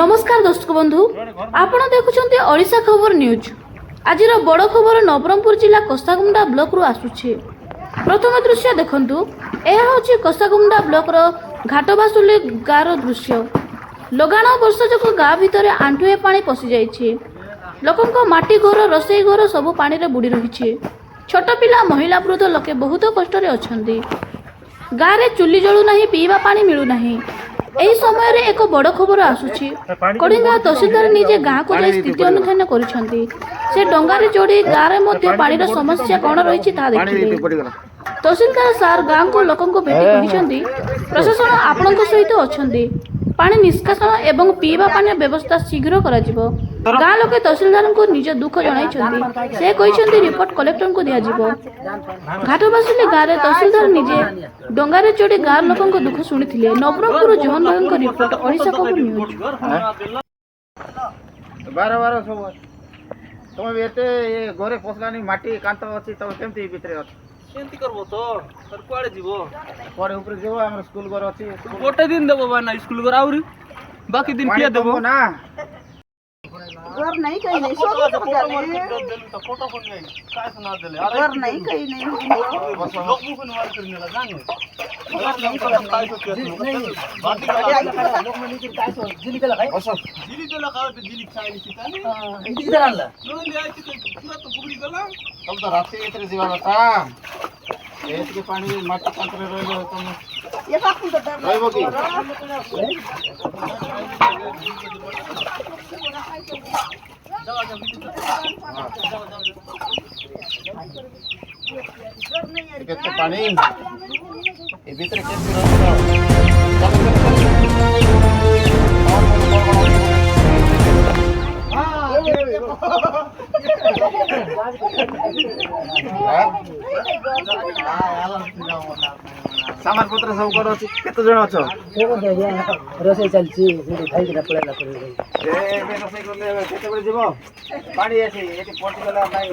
नमस्कार दर्शक बंधु आपण देखुछन्ते ओडिशा खबर न्यूज। आज बड़ खबर नवरंगपुर जिला कसागुंडा ब्लॉक रु आसुछि। प्रथम दृश्य देखंतु यह होछि कसागुंडा ब्लॉक रो घाटबासुली गाँव दृश्य। लगाण वर्षा जोगु गाँ भितर आंठुए पानी पशि जाइछि। लोकंक माटी घर रोसई घर सब पानी रे बुड़ी रहिछि। छोट पिला महिला वृद्ध लोके बहुत कष्ट रे अछन्ति। गाँव रे चुली जळु नाही, पीवा पानी मिलु नाही। एही समय रे एक बड़ खबर आसुछि। कड़िंगा तहसीलदार निजे गाँ को जाई स्थिति अनुधान करिसंती। से डंगा रे जोड़ी गाँ रे मध्य पानी समस्या कोन रहिछि ता देखिले। तहसीलदार सार गाँ को लोकन को भेटी कहिसंती प्रशासन आपनक सहित अछंती। पानी निष्कासन एवं पीवा पानी व्यवस्था शीघ्र करा जिवो। गाँ लोके तहसीलदार को निज दुख जणाइछंती। से कहिसंती रिपोर्ट कलेक्टर को दिया जिवो। घाटबासुली गाँव रे तहसीलदार निजे डंगा रे चढ़ी गाँ लोकन को दुख शुणिथिले। नवरंगपुर जीवन भाई को रिपोर्ट ओडिशा खबर न्यूज। बार बार सब तुम एते घरे पसलानी माटी कांत अछि तब केमती भितरे अछि केमती करबो तो सर कुआडे जीवो पर ऊपर जेबो हमर स्कूल घर अछि गोटे दिन देबो बना स्कूल घर आउरी बाकी दिन किया देबो ना घर नहीं कहीं नहीं सब फोटो कोन नहीं काय सुना देले घर नहीं कहीं नहीं लोग मुखन वार करने लगा जाने घर नहीं काय सो के बाकी लोग में नीचे काय सो जिली के लगाई जिली के लगा पे जिली खाई सीतानी इधर आला लोग ले आई पूरा तो बुगड़ी गला तब तो राती एतरे जीवा बता एत के पानी माटी कांतरे रहलो तुम ये बात तो डर रहबो की तो पानी ए भीतर के सामान पत्र सब कर अछि केते जण अछ रोषेई चलछि जे खाइ के पळेला पड़े ए रोषेई करले केते बळे जीवो पानी अछि एते पटी गला नाही